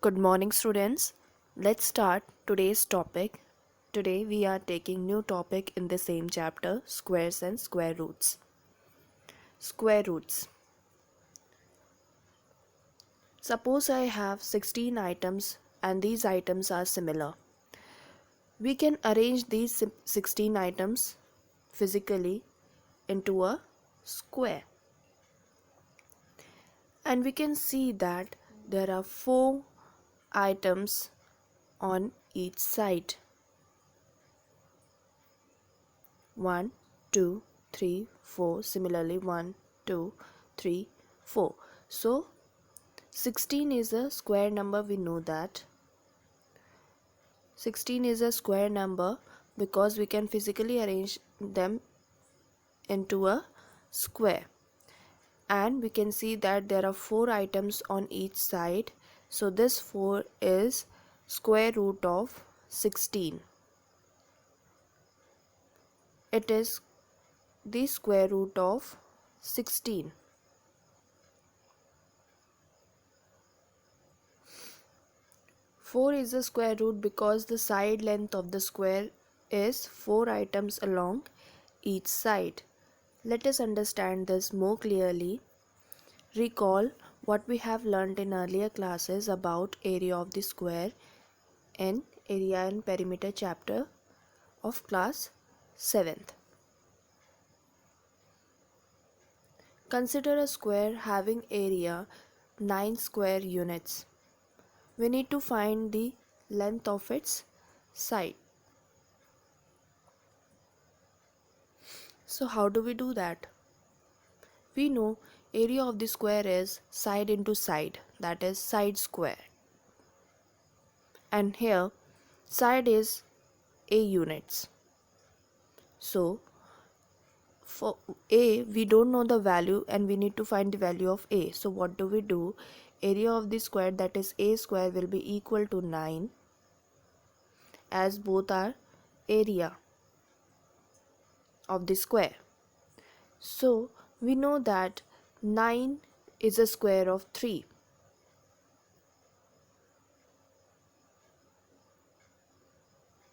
Good morning, students. Let's start today's topic. Today we are taking new topic in the same chapter, squares and square roots. Square roots. Suppose I have 16 items and these items are similar. We can arrange these 16 items physically into a square. And we can see that there are 4 items on each side. 1, 2, 3, 4. Similarly 1, 2, 3, 4. So 16 is a square number. We know that 16 is a square number because we can physically arrange them into a square. And we can see that there are 4 items on each side. So this 4 is square root of 16. It is the square root of 16. Four is a square root because the side length of the square is 4 items along each side. Let us understand this more clearly. Recall what we have learnt in earlier classes about area of the square in area and perimeter chapter of class 7th. Consider a square having area 9 square units. We need to find the length of its side. So how do we do that? We know area of the square is side into side, that is side square. And here side is A units. So for A we don't know the value and we need to find the value of A. So what do? Area of the square, that is A square, will be equal to 9 as both are area of the square. So we know that 9 is a square of 3.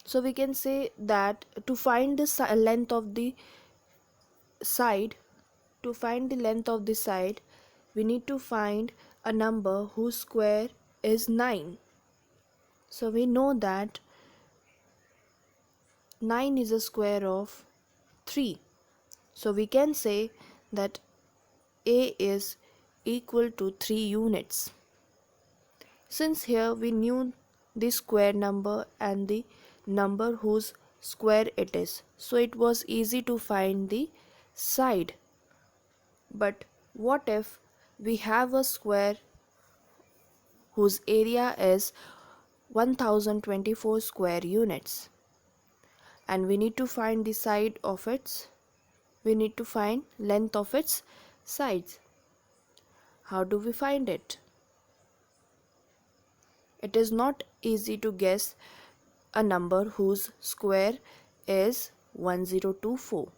So we can say that to find the length of the side, we need to find a number whose square is 9. So we know that 9 is a square of 3. So we can say that A is equal to 3 units. Since here we knew the square number and the number whose square it is, so it was easy to find the side. But what if we have a square whose area is 1024 square units and we need to find the side of its, we need to find length of its sides. How do we find it? It is not easy to guess a number whose square is 1024.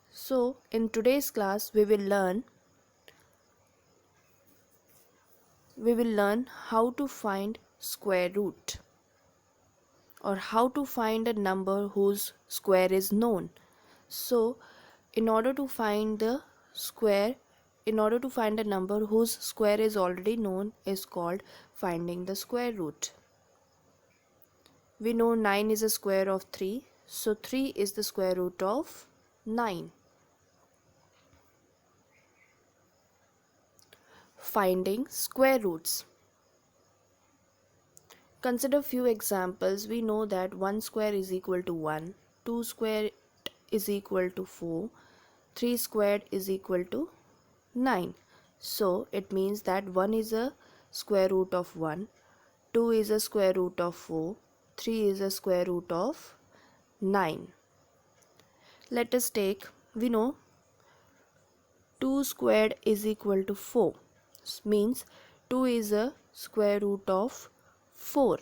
So in today's class we will learn how to find square root or how to find a number whose square is known. So in order to find a number whose square is already known is called finding the square root. We know 9 is a square of 3, so 3 is the square root of 9. Finding square roots. Consider few examples. We know that 1 square is equal to 1, 2 square is equal to 4, 3 squared is equal to 9. So it means that 1 is a square root of 1, 2 is a square root of 4, 3 is a square root of 9. Let us take, we know 2 squared is equal to 4, means 2 is a square root of 4.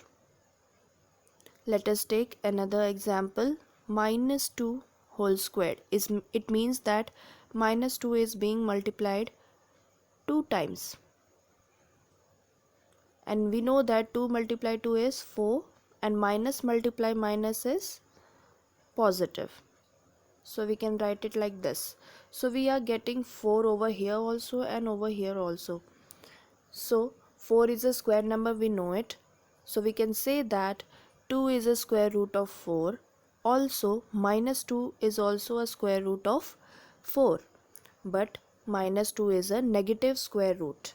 Let us take another example, minus 2 whole squared. It means that minus 2 is being multiplied 2 times. and we know that 2 multiply 2 is 4, and minus multiply minus is positive. So we can write it like this. So we are getting 4 over here also and over here also. So 4 is a square number, we know it. So we can say that 2 is a square root of 4. Also minus 2 is also a square root of 4. But minus 2 is a negative square root.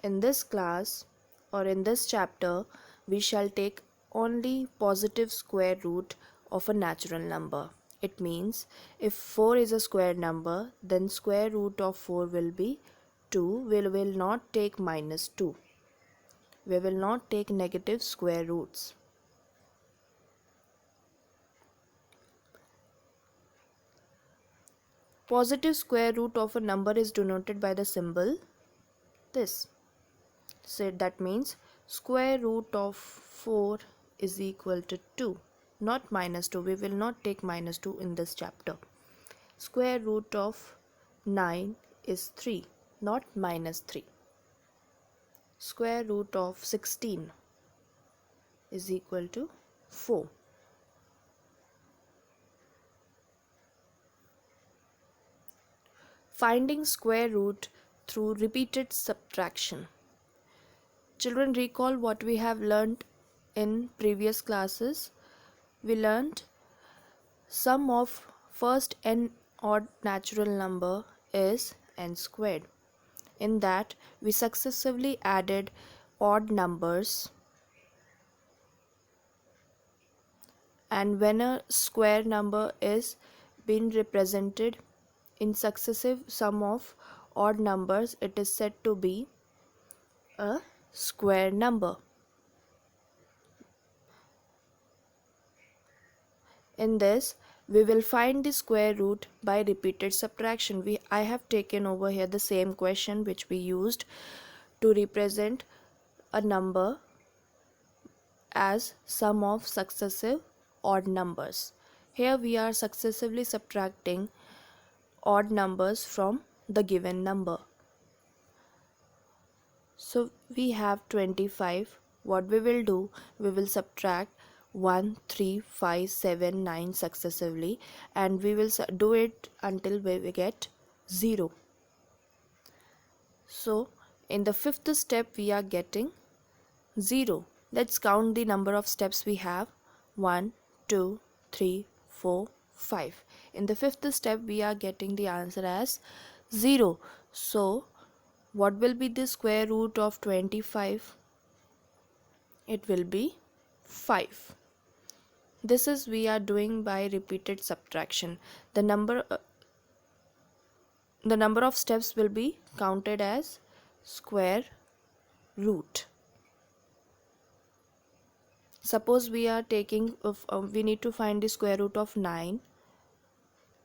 In this class or in this chapter, we shall take only positive square root of a natural number. It means if 4 is a square number, then square root of 4 will be 2. We will not take minus 2. We will not take negative square roots. Positive square root of a number is denoted by the symbol this. So that means square root of 4 is equal to 2, not minus 2. We will not take minus 2 in this chapter. Square root of 9 is 3, not minus 3. Square root of 16 is equal to 4. Finding square root through repeated subtraction. Children, recall what we have learned in previous classes. We learned sum of first n odd natural number is n squared. In that, we successively added odd numbers, and when a square number is being represented in successive sum of odd numbers, it is said to be a square number. In this, we will find the square root by repeated subtraction. I have taken over here the same question which we used to represent a number as sum of successive odd numbers. Here we are successively subtracting odd numbers from the given number. So we have 25. What we will do, we will subtract 1, 3, 5, 7, 9 successively, and we will do it until we get 0. So in the fifth step we are getting 0. Let's count the number of steps we have. 1, 2, 3, 4, 5. In the fifth step we are getting the answer as 0. So what will be the square root of 25? It will be 5. This is we are doing by repeated subtraction. The number of steps will be counted as square root. Suppose we are taking we need to find the square root of 9.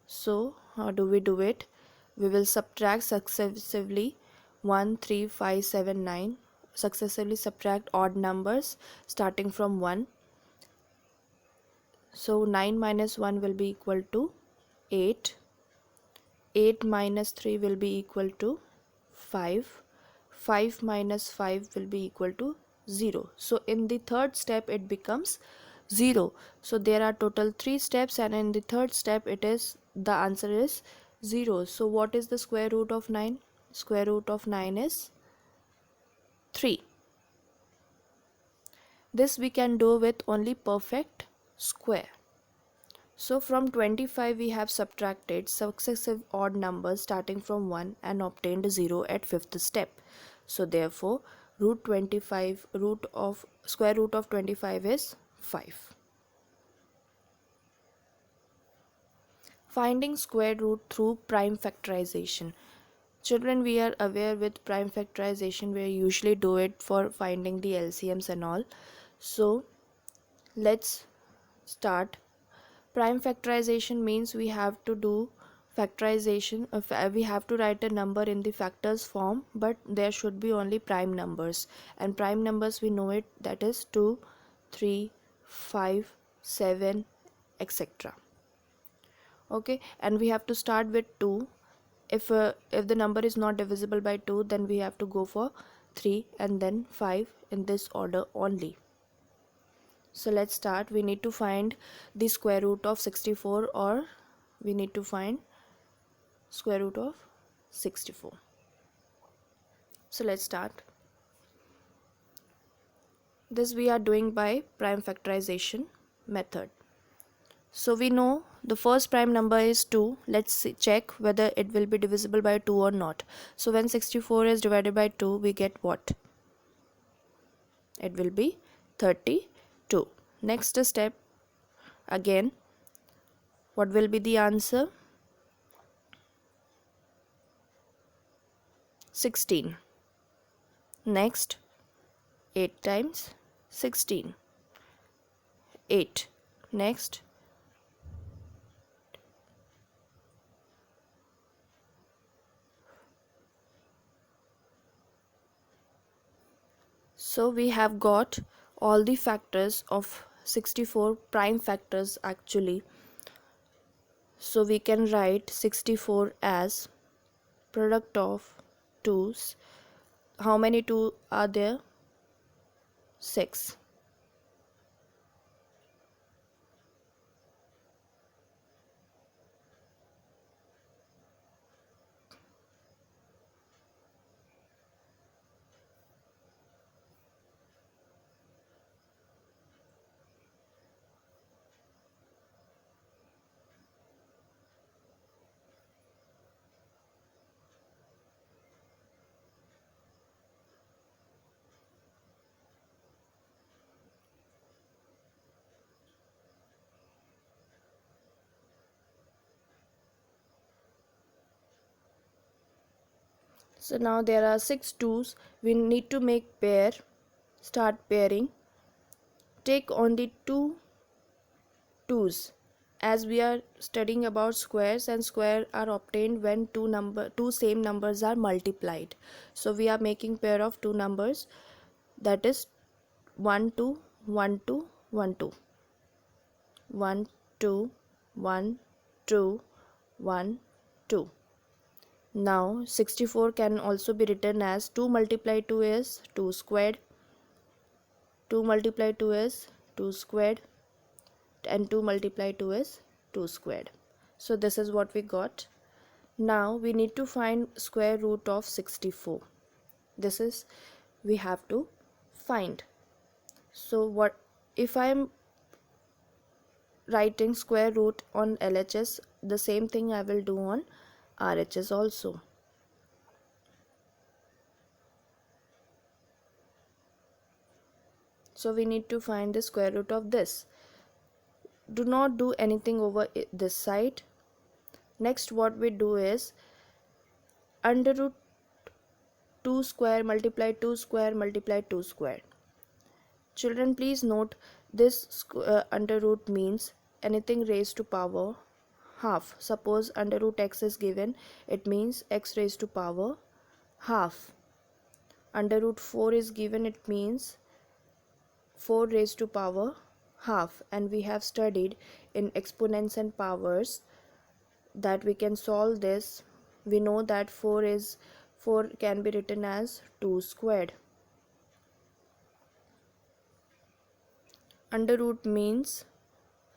So how do we do it? We will subtract successively 1, 3, 5, 7, 9. Successively subtract odd numbers starting from 1. So 9 minus 1 will be equal to 8. 8 minus 3 will be equal to 5. 5 minus 5 will be equal to 0. So in the third step it becomes 0. So there are total 3 steps, and in the third step the answer is 0. So what is the square root of 9? Square root of 9 is 3. This we can do with only perfect square. So from 25 we have subtracted successive odd numbers starting from 1 and obtained 0 at fifth step. So therefore square root of 25 is 5. Finding square root through prime factorization. Children, we are aware with prime factorization we usually do it for finding the LCMs and all. So let's start. Prime factorization means we have to do factorization. We have to write a number in the factors form, but there should be only prime numbers, and prime numbers we know it, that is 2, 3, 5, 7, etc. Okay, and we have to start with 2. if the number is not divisible by 2, then we have to go for 3 and then 5 in this order only. So let's start. We need to find the square root of 64, or we need to find square root of 64. So let's start. This we are doing by prime factorization method. So we know the first prime number is 2. Let's check whether it will be divisible by 2 or not. So when 64 is divided by 2, we get what? It will be 32. Next step, again, what will be the answer? 16. Next, 8 times 16. 8. Next, so we have got all the factors of 64, prime factors actually. So we can write 64 as product of 2's. How many 2 are there? 6. So now there are 6 2's. We need to make pair. Start pairing. Take only 2 2's. As we are studying about squares, and square are obtained when two same numbers are multiplied. So we are making pair of two numbers, that is 1 2 1 2 1 2. 1 2 1 2 1 2. Now 64 can also be written as 2 multiplied 2 is 2 squared, 2 multiplied 2 is 2 squared, and 2 multiplied 2 is 2 squared. So this is what we got. Now we need to find square root of 64. This is we have to find. So what if I am writing square root on LHS, the same thing I will do on RHS also. So we need to find the square root of this. Do not do anything over this side. Next what we do is under root 2 square multiply 2 square multiply 2 square. Children, please note this under root means anything raised to power half. Suppose under root x is given, it means x raised to power half. Under root 4 is given, it means 4 raised to power half. And we have studied in exponents and powers that we can solve this. We know that 4 can be written as 2 squared. Under root means,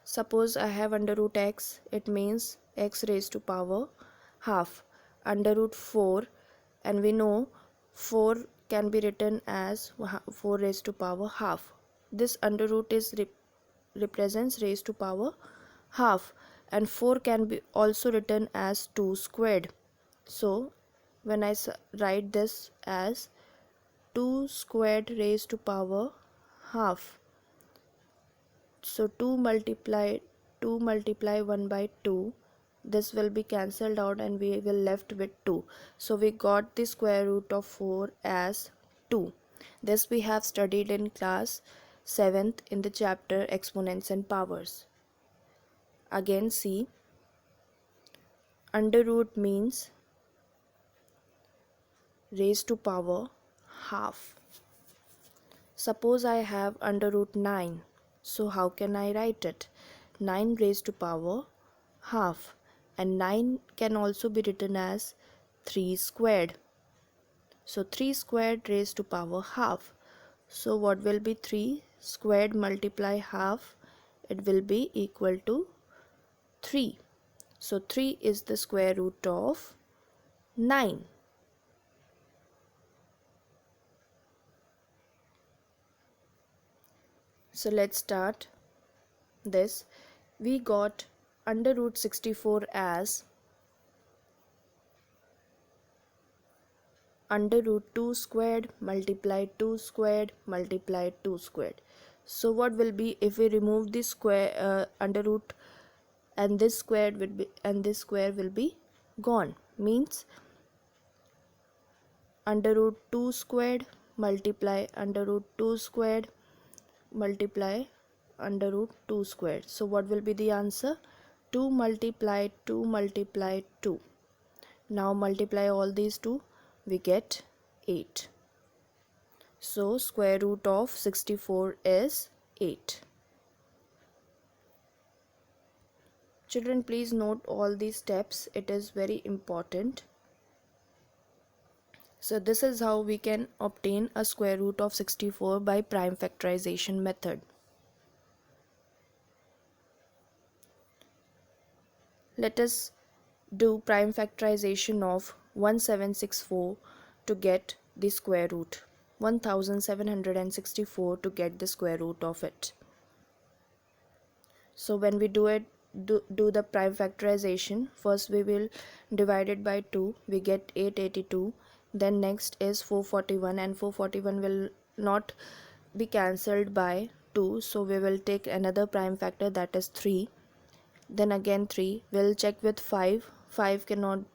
suppose I have under root x, it means x raised to power half. Under root 4, and we know 4 can be written as 4 raised to power half. This under root is represents raised to power half, and 4 can be also written as 2 squared. So when I write this as 2 squared raised to power half, so 2 multiply 1 by 2, this will be cancelled out and we will left with 2. So we got the square root of 4 as 2. This we have studied in class 7th in the chapter Exponents and Powers. Again see, under root means raised to power half. Suppose I have under root 9. So how can I write it? 9 raised to power half, and 9 can also be written as 3 squared. So 3 squared raised to power half. So what will be 3 squared multiply half? It will be equal to 3. So 3 is the square root of 9. So let's start this. We got under root 64 as under root 2 squared multiply 2 squared multiply 2 squared. So what will be if we remove this square under root, and this squared will be, and this square will be gone, means under root 2 squared multiply under root 2 squared multiply under root 2 squared. So what will be the answer? 2 multiply 2 multiply 2. Now multiply all these two, we get 8. So square root of 64 is 8. Children, please note all these steps. It is very important. So this is how we can obtain a square root of 64 by prime factorization method. Let us do prime factorization of 1764 to get the square root. 1764 to get the square root of it. So when we do the prime factorization, first we will divide it by 2, we get 882. Then next is 441, and 441 will not be cancelled by 2, so we will take another prime factor, that is 3. Then again 3, we'll check with 5. 5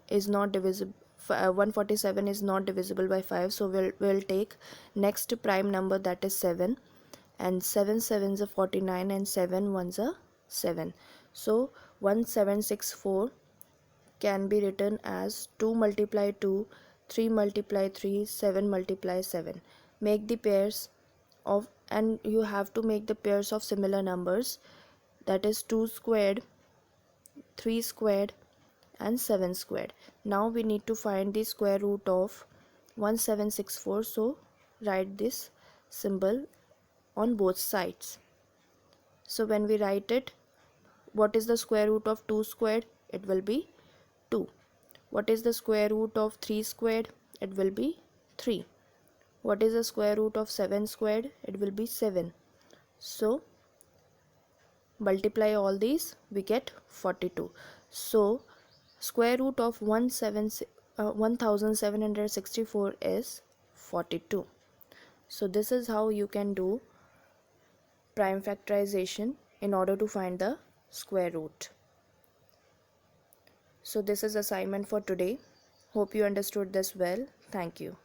is not divisible. 147 is not divisible by 5, so we'll take next prime number, that is 7, and 7 sevens are 49 and 7 ones are 7. So 1764 can be written as 2 multiply 2, 3 multiply 3, 7 multiply 7. Make the pairs of, and you have to make the pairs of similar numbers, that is 2 squared, 3 squared and 7 squared. Now we need to find the square root of 1764, so write this symbol on both sides. So when we write it, what is the square root of 2 squared? It will be 2. What is the square root of 3 squared? It will be 3. What is the square root of 7 squared? It will be 7. So multiply all these, we get 42. So square root of 1764 is 42. So this is how you can do prime factorization in order to find the square root. So this is assignment for today. Hope you understood this well. Thank you.